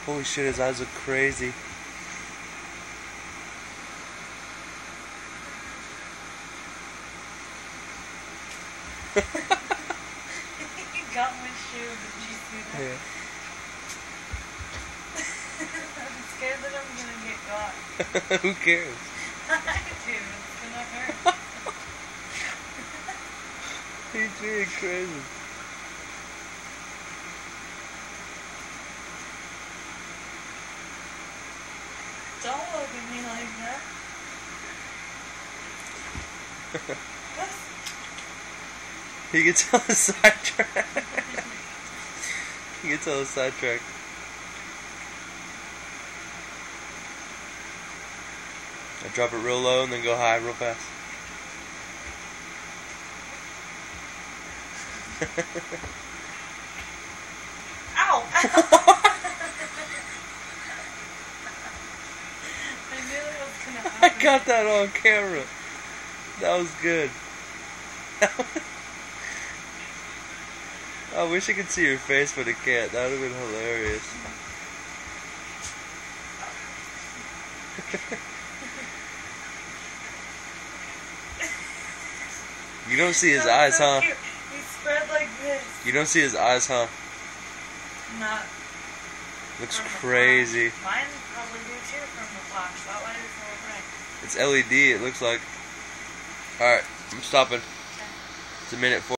Holy shit, his eyes look crazy. You got my shoe, did you see that? Yeah. I'm scared that I'm gonna get caught. Who cares? I do, it's gonna hurt. He's being crazy. Don't look at me like that. He gets on the sidetrack. He gets on the sidetrack. I drop it real low and then go high real fast. Ow! I knew it was gonna happen. I got that on camera. That was good. I wish I could see your face, but I can't. That would have been hilarious. You don't see his eyes, so huh? Cute. He spread like this. You don't see his eyes, huh? Not Looks from the crazy. flash. Mine probably do too from the flash. That light is so bright. It's LED, it looks like. Alright, I'm stopping. Okay. It's a minute 4.